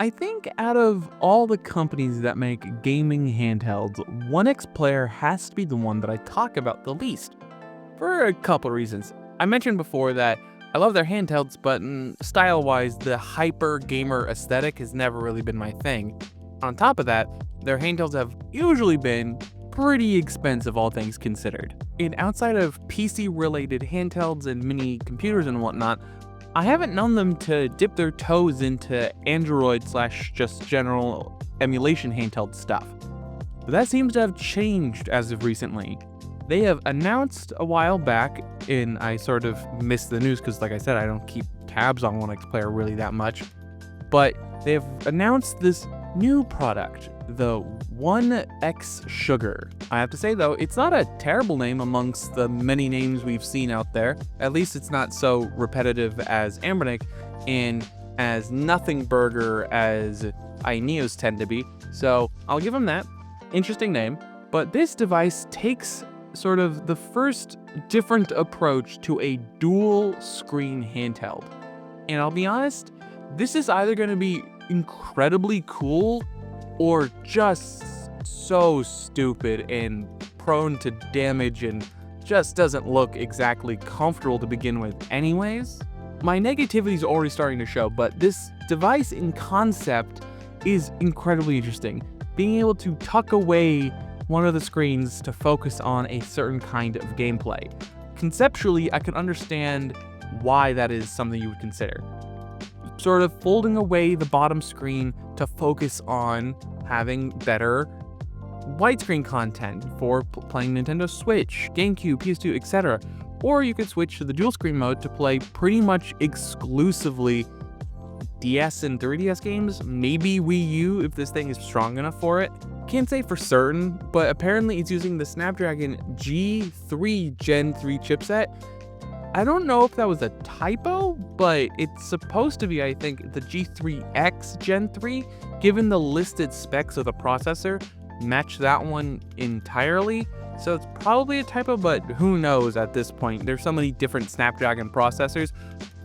I think out of all the companies that make gaming handhelds, ONEXPlayer has to be the one that I talk about the least, for a couple reasons. I mentioned before that I love their handhelds, but style-wise, the hyper gamer aesthetic has never really been my thing. On top of that, their handhelds have usually been pretty expensive, all things considered. And outside of PC-related handhelds and mini computers and whatnot, I haven't known them to dip their toes into Android / just general emulation handheld stuff. But that seems to have changed as of recently. They have announced a while back, and I sort of missed the news because, like I said, I don't keep tabs on ONEXPlayer really that much, but they have announced this new product, the ONEXSUGER. I have to say though, it's not a terrible name amongst the many names we've seen out there. At least it's not so repetitive as Ambernick and as nothing burger as iNeos tend to be, so I'll give them that. Interesting name. But this device takes sort of the first different approach to a dual screen handheld. And I'll be honest, this is either going to be incredibly cool or just so stupid and prone to damage and just doesn't look exactly comfortable to begin with anyways. My negativity is already starting to show, but this device in concept is incredibly interesting. Being able to tuck away one of the screens to focus on a certain kind of gameplay. Conceptually, I can understand why that is something you would consider. Sort of folding away the bottom screen to focus on having better widescreen content for playing Nintendo Switch, GameCube, PS2, etc. Or you could switch to the dual screen mode to play pretty much exclusively DS and 3DS games, maybe Wii U if this thing is strong enough for it. Can't say for certain, but apparently it's using the Snapdragon G3 Gen 3 chipset. I don't know if that was a typo, but it's supposed to be, I think, the G3X Gen 3, given the listed specs of the processor match that one entirely. So it's probably a typo, but who knows at this point. There's so many different Snapdragon processors.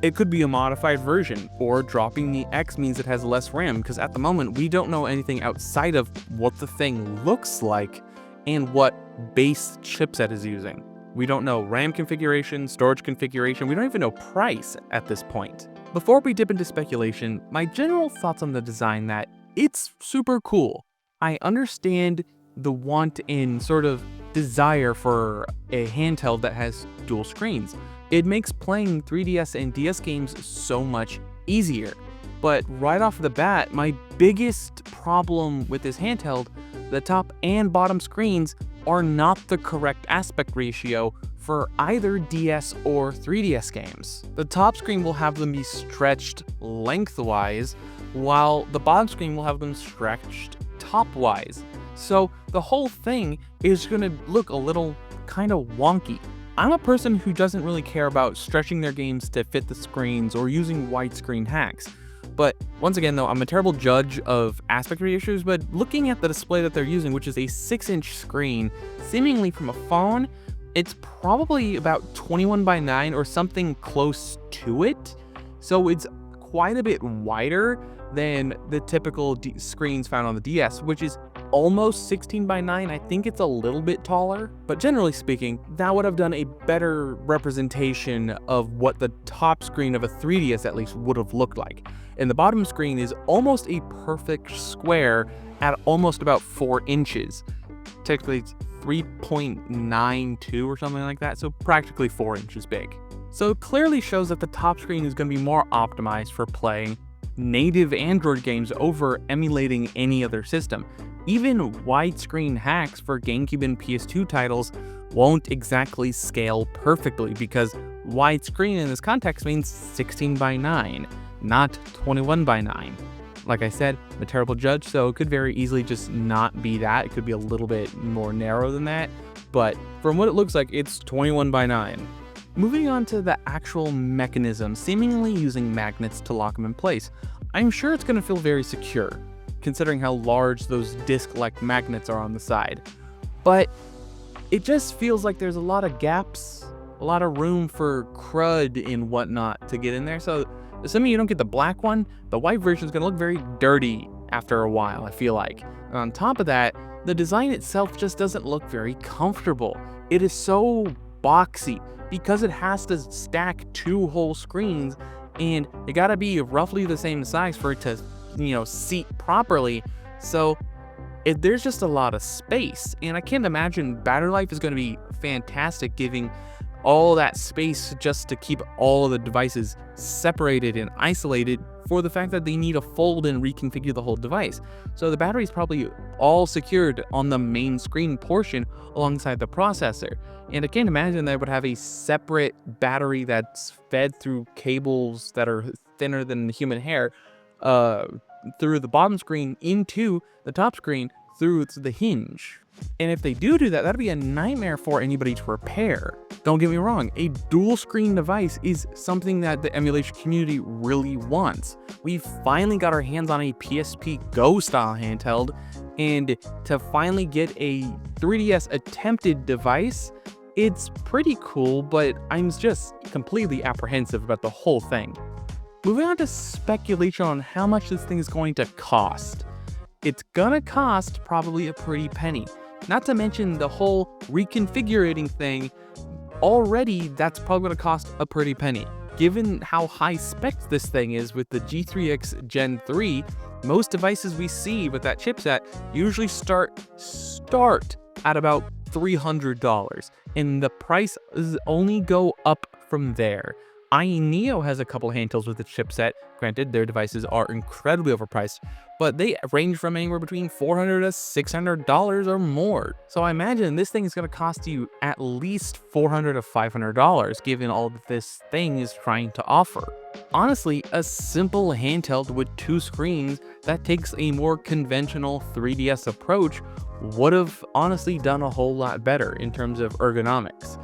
It could be a modified version, or dropping the X means it has less RAM, because at the moment we don't know anything outside of what the thing looks like and what base chipset is using. We don't know RAM configuration, storage configuration, we don't even know price at this point. Before we dip into speculation, my general thoughts on the design that it's super cool. I understand the want and sort of desire for a handheld that has dual screens. It makes playing 3DS and DS games so much easier. But right off the bat, my biggest problem with this handheld, the top and bottom screens are not the correct aspect ratio for either DS or 3DS games. The top screen will have them be stretched lengthwise, while the bottom screen will have them stretched top-wise. So the whole thing is going to look a little kind of wonky. I'm a person who doesn't really care about stretching their games to fit the screens or using widescreen hacks. But once again though, I'm a terrible judge of aspect ratios, but looking at the display that they're using, which is a 6-inch screen, seemingly from a phone, it's probably about 21:9 or something close to it. So it's quite a bit wider than the typical screens found on the DS, which is almost 16:9. I think it's a little bit taller, but generally speaking, that would have done a better representation of what the top screen of a 3DS at least would have looked like. And the bottom screen is almost a perfect square at almost about 4 inches. Technically it's 3.92 or something like that, so practically 4 inches big. So it clearly shows that the top screen is going to be more optimized for playing native Android games over emulating any other system. Even widescreen hacks for GameCube and PS2 titles won't exactly scale perfectly, because widescreen in this context means 16:9, not 21:9. Like I said, I'm a terrible judge, so it could very easily just not be that. It could be a little bit more narrow than that, but from what it looks like, it's 21:9. Moving on to the actual mechanism, seemingly using magnets to lock them in place. I'm sure it's going to feel very secure, considering how large those disc-like magnets are on the side. But it just feels like there's a lot of gaps, a lot of room for crud and whatnot to get in there. So Assuming you don't get the black one, the white version is going to look very dirty after a while, I feel like. And on top of that, the design itself just doesn't look very comfortable. It is so boxy because it has to stack 2 whole screens, and it gotta be roughly the same size for it to, seat properly. So there's just a lot of space, and I can't imagine battery life is gonna be fantastic giving all that space just to keep all of the devices separated and isolated for the fact that they need to fold and reconfigure the whole device. So the battery is probably all secured on the main screen portion alongside the processor. And I can't imagine that I would have a separate battery that's fed through cables that are thinner than human hair through the bottom screen into the top screen through the hinge. And if they do that, that'd be a nightmare for anybody to repair. Don't get me wrong, a dual screen device is something that the emulation community really wants. We finally got our hands on a PSP Go style handheld, and to finally get a 3DS attempted device, it's pretty cool, but I'm just completely apprehensive about the whole thing. Moving on to speculation on how much this thing is going to cost. It's gonna cost probably a pretty penny. Not to mention the whole reconfiguring thing, already that's probably gonna cost a pretty penny. Given how high spec this thing is with the G3X Gen 3, most devices we see with that chipset usually start at about $300, and the price is only go up from there. iNeo has a couple handhelds with its chipset. Granted, their devices are incredibly overpriced, but they range from anywhere between $400 to $600 or more. So I imagine this thing is going to cost you at least $400 to $500, given all that this thing is trying to offer. Honestly, a simple handheld with 2 screens that takes a more conventional 3DS approach would have honestly done a whole lot better in terms of ergonomics.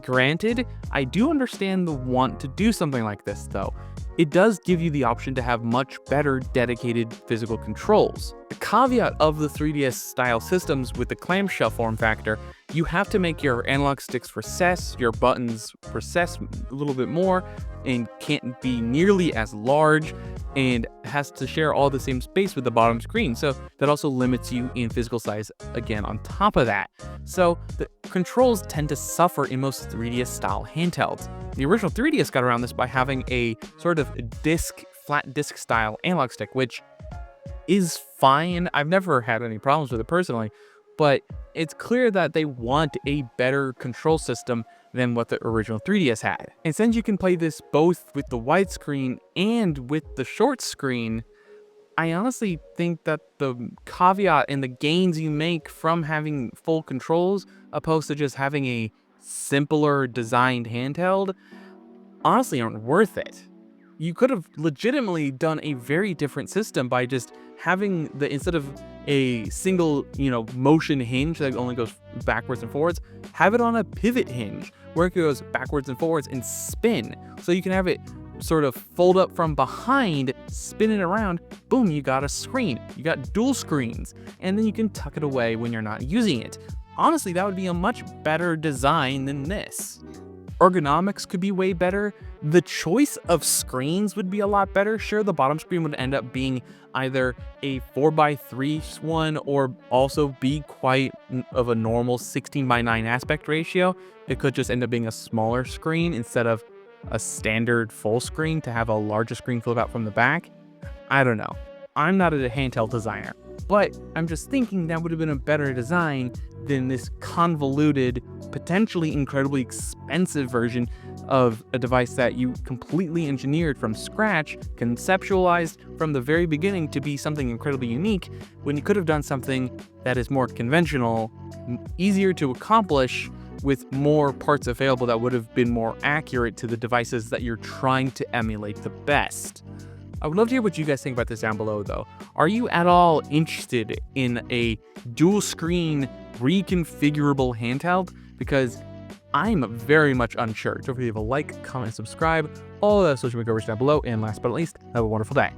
Granted, I do understand the want to do something like this though. It does give you the option to have much better dedicated physical controls. The caveat of the 3DS style systems with the clamshell form factor, you have to make your analog sticks recess, your buttons recess a little bit more, and can't be nearly as large, and has to share all the same space with the bottom screen. So that also limits you in physical size again on top of that. So the controls tend to suffer in most 3DS style handhelds. The original 3DS got around this by having a sort of flat disc style analog stick, which is fine. I've never had any problems with it personally, but it's clear that they want a better control system than what the original 3DS had. And since you can play this both with the widescreen and with the short screen, I honestly think that the caveat and the gains you make from having full controls opposed to just having a simpler designed handheld honestly aren't worth it. You could have legitimately done a very different system by just having instead of a single, motion hinge that only goes backwards and forwards, have it on a pivot hinge where it goes backwards and forwards and spin. So you can have it sort of fold up from behind, spin it around, boom, you got a screen. You got dual screens, and then you can tuck it away when you're not using it. Honestly, that would be a much better design than this. Ergonomics could be way better. The choice of screens would be a lot better. Sure, the bottom screen would end up being either a 4:3 one or also be quite of a normal 16:9 aspect ratio. It could just end up being a smaller screen instead of a standard full screen to have a larger screen flip out from the back. I don't know. I'm not a handheld designer, but I'm just thinking that would have been a better design than this convoluted, potentially incredibly expensive version of a device that you completely engineered from scratch, conceptualized from the very beginning to be something incredibly unique, when you could have done something that is more conventional, easier to accomplish, with more parts available that would have been more accurate to the devices that you're trying to emulate the best. I would love to hear what you guys think about this down below though. Are you at all interested in a dual screen reconfigurable handheld? Because I'm very much unsure. Don't forget to leave a like, comment, subscribe, all the social media coverage down below, and last but not least, have a wonderful day.